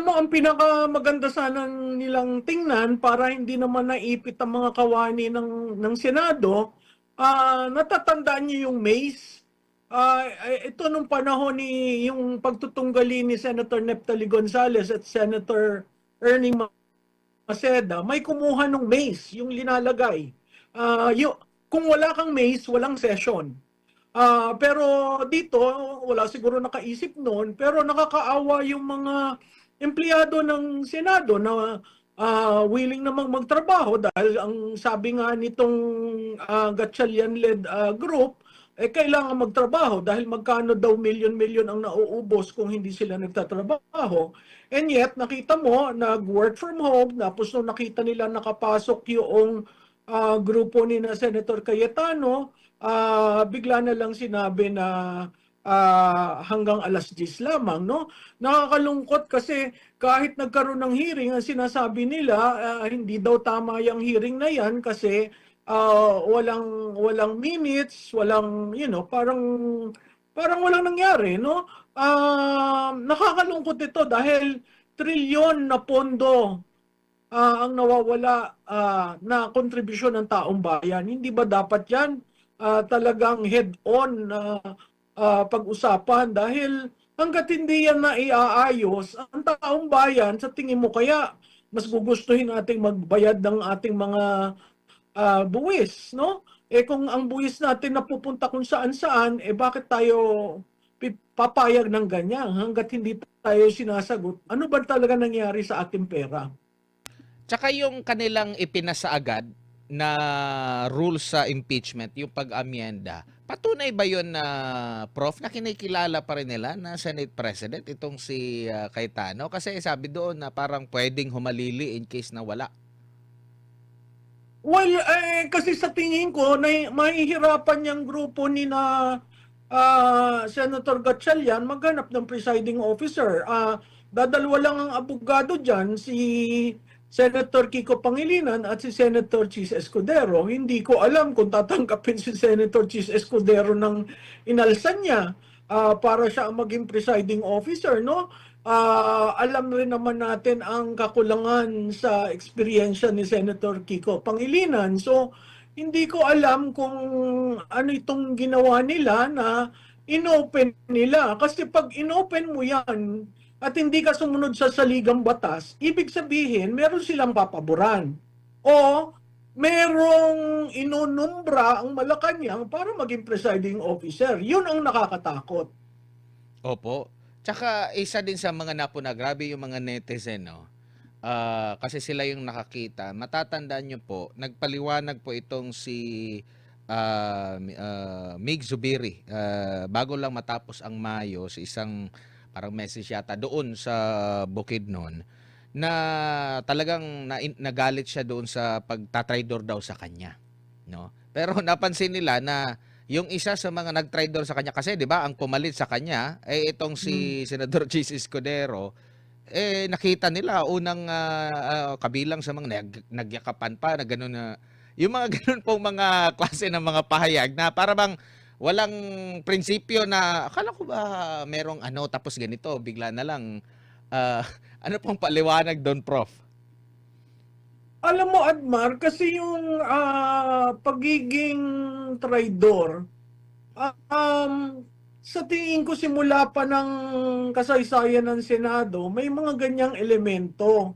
mo, ang pinakamaganda sana nilang tingnan para hindi naman naipit ang mga kawani ng Senado, natatandaan niyo yung maze? Ito nung panahon ni yung pagtutunggali ni Senator Neftali Gonzales at Senator Ernie Maceda, may kumuha ng maze, yung linalagay. Kung wala kang maze, walang session. Pero dito, wala siguro nakaisip noon, pero nakakaawa yung mga empleyado ng Senado na willing namang magtrabaho dahil ang sabi nga nitong Gatchalian-led group, kailangan magtrabaho dahil magkano daw milyon-milyon ang nauubos kung hindi sila nagtatrabaho. And yet, nakita mo, nag-work from home, tapos nung nakita nila nakapasok yung grupo ni na Senator Cayetano, bigla na lang sinabi na hanggang alas 10 lamang, no? Nakakalungkot kasi kahit nagkaroon ng hearing, ang sinasabi nila, hindi daw tama yung hearing na yan kasi walang minutes, walang, parang walang nangyari, no? Nakakalungkot ito dahil trilyon na pondo ang nawawala na kontribusyon ng taong bayan. Hindi ba dapat yan talagang head-on na pag-usapan? Dahil hanggat hindi yan na iaayos, ang taong bayan, sa tingin mo kaya mas gugustuhin nating magbayad ng ating mga buwis, no? Kung ang buwis natin napupunta kung saan-saan, bakit tayo papayag ng ganyan hanggat hindi tayo sinasagot? Ano ba talaga nangyari sa ating pera? Tsaka yung kanilang ipinasa agad na rules sa impeachment, yung pag-amyenda, patunay ba yun na, Prof, na kinikilala pa rin nila na Senate President itong si Cayetano? Kasi sabi doon na parang pwedeng humalili in case na wala. Well, kasi sa tingin ko, mahihirapan yung grupo ni na Senator Gatchalian maghanap ng presiding officer. Dadalwa lang ang abogado dyan, si Senator Kiko Pangilinan at si Senator Chis Escudero. Hindi ko alam kung tatanggapin si Senator Chis Escudero ng inalsan niya para siya ang maging presiding officer, no? Alam rin naman natin ang kakulangan sa eksperyensya ni Senator Kiko Pangilinan. So, hindi ko alam kung ano itong ginawa nila na inopen nila. Kasi pag inopen mo yan at hindi ka sumunod sa saligang batas, ibig sabihin meron silang papaboran. O merong inunumbra ang Malacanang para maging presiding officer. Yun ang nakakatakot. Opo. Tsaka isa din sa mga napuna, grabe yung mga netizen, no? Kasi sila yung nakakita. Matatandaan nyo po, nagpaliwanag po itong si Mig Zubiri. Bago lang matapos ang Mayo, sa isang parang message yata doon sa Bukidnon, na talagang nagalit siya doon sa pagtatraidor daw sa kanya, no? Pero napansin nila na yung isa sa mga nagtraidor sa kanya, kasi 'di ba ang pumalit sa kanya itong si Senador Chis Escudero, nakita nila unang kabilang sa mga nagyakapan pa na gano'n, na yung mga gano'n pong mga klase ng mga pahayag na para bang walang prinsipyo, na akala ko ba merong ano tapos ganito bigla na lang. Ano pong paliwanag doon, Prof? Alam mo, Admar, kasi yung pagiging traidor, sa tingin ko simula pa ng kasaysayan ng Senado, may mga ganyang elemento.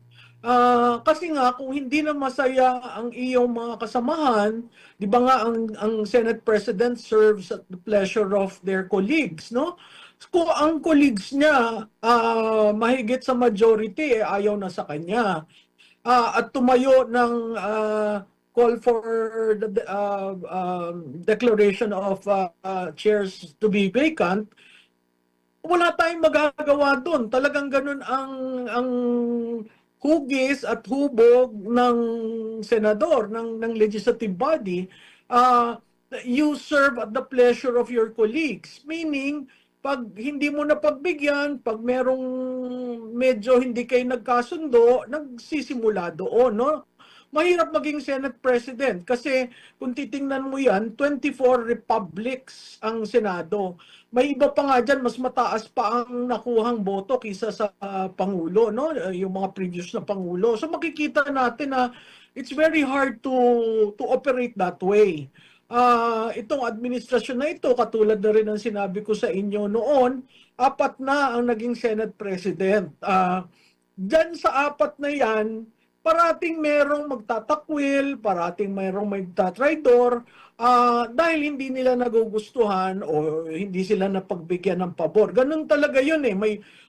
Kasi nga, kung hindi na masaya ang iyong mga kasamahan, di ba nga ang Senate President serves at the pleasure of their colleagues, no? Kung ang colleagues niya, mahigit sa majority, ayaw na sa kanya. At tumayo ng call for the declaration of chairs to be vacant, wala tayong magagawa doon. Talagang ganun ang hugis at hubog ng senador, ng legislative body. You serve at the pleasure of your colleagues. Meaning, pag hindi mo na pagbigyan, pag merong medyo hindi kayo nagkasundo, nagsisimula doon, no? mahirap maging Senate President kasi kung titingnan mo yan, 24 republics ang Senado. May iba pa nga dyan, mas mataas pa ang nakuhang boto kaysa sa Pangulo, no? Yung mga previous na Pangulo. So makikita natin na it's very hard to operate that way. Itong administrasyon na ito, katulad na rin ng sinabi ko sa inyo noon, 4 na ang naging Senate President. Diyan sa 4 na yan, parating merong magtatakwil, parating merong magtatraidor, dahil hindi nila nagugustuhan o hindi sila napagbigyan ng pabor. Ganun talaga yun eh.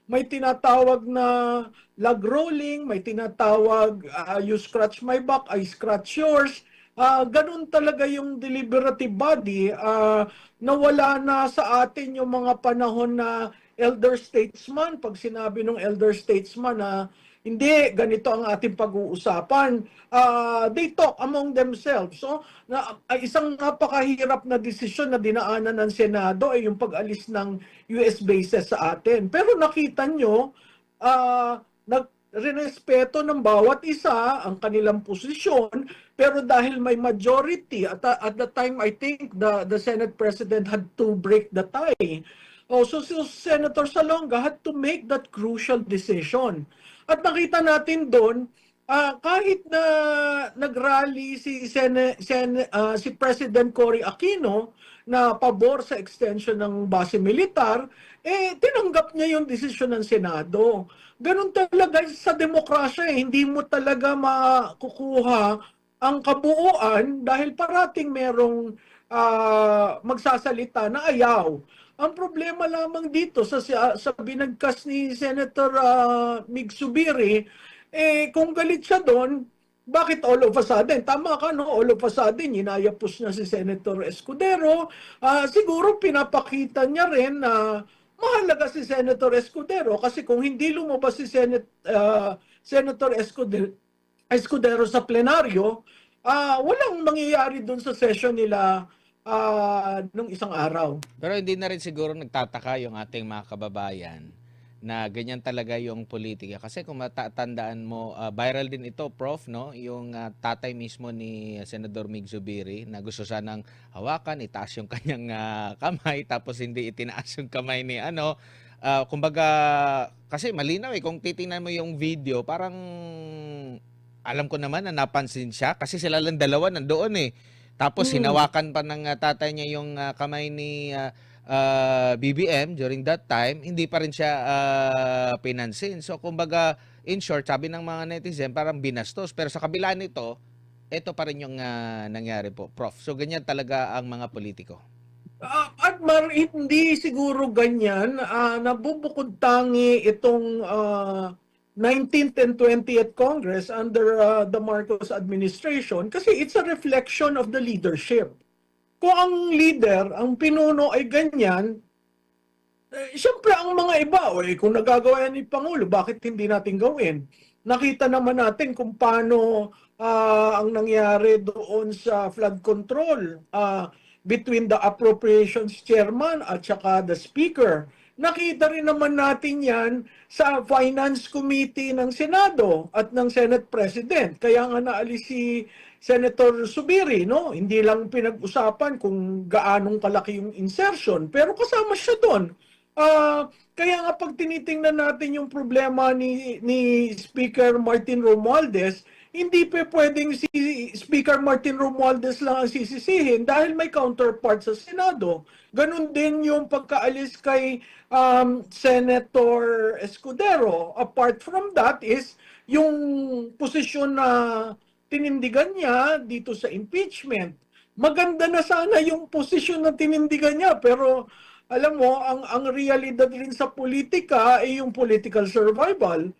May tinatawag na log rolling, may tinatawag you scratch my back, I scratch yours. Ganun talaga yung deliberative body. Nawala na sa atin yung mga panahon na elder statesman. Pag sinabi ng elder statesman na hindi, ganito ang ating pag-uusapan. They talk among themselves. So, isang napakahirap na desisyon na dinaanan ng Senado ay yung pag-alis ng US bases sa atin. Pero nakita nyo, nagrespeto ng bawat isa ang kanilang posisyon, pero dahil may majority, at the time I think the Senate President had to break the tie. So Senator Salonga had to make that crucial decision. At nakita natin doon, kahit na nagrally si President Cory Aquino na pabor sa extension ng base militar, tinanggap niya yung desisyon ng Senado. Ganun talaga sa demokrasya, hindi mo talaga makukuha ang kabuuan dahil parating merong magsasalita na ayaw. Ang problema lamang dito sa binagkas ni Senator Mig Zubiri, kung galit siya doon, bakit all of a sudden? Tama ka, no? All of a sudden, inayapos niya si Senator Escudero. Siguro pinapakita niya rin na mahalaga si Senator Escudero kasi kung hindi lumabas si Senator Escudero sa plenaryo, walang mangyayari doon sa session nila nung isang araw. Pero hindi na rin siguro nagtataka yung ating mga kababayan na ganyan talaga yung politika. Kasi kung matatandaan mo, viral din ito, Prof, no? Yung tatay mismo ni Senador Mig Zubiri na gusto sanang hawakan, itaas yung kanyang kamay, tapos hindi itinaas yung kamay ni ano. Kumbaga, kasi malinaw eh, kung titingnan mo yung video, parang alam ko naman na napansin siya kasi sila lang dalawa nandoon eh. Tapos hinawakan pa ng tatay niya yung kamay ni BBM during that time, hindi pa rin siya pinansin. So kumbaga, in short, sabi ng mga netizen, parang binastos. Pero sa kabila nito, ito pa rin yung nangyari po, Prof. So ganyan talaga ang mga politiko. At hindi siguro ganyan. Nabubukod tangi itong 19th and 20th Congress under the Marcos administration kasi it's a reflection of the leadership. Kung ang leader, ang pinuno ay ganyan, siyempre ang mga iba, kung nagagawa yan ni Pangulo, bakit hindi natin gawin? Nakita naman natin kung paano ang nangyari doon sa flood control between the appropriations chairman at saka the speaker. Nakita rin naman natin yan sa Finance Committee ng Senado at ng Senate President. Kaya nga naalis si Senator Zubiri, no? Hindi lang pinag-usapan kung gaanong kalaki yung insertion, pero kasama siya doon. Kaya nga pag tinitingnan natin yung problema ni Speaker Martin Romualdez, hindi pa pwedeng si Speaker Martin Romualdez lang ang sisisihin dahil may counterpart sa Senado. Ganon din yung pagkaalis kay Senator Escudero. Apart from that is yung posisyon na tinindigan niya dito sa impeachment. Maganda na sana yung posisyon na tinindigan niya pero alam mo, ang realidad rin sa politika ay yung political survival.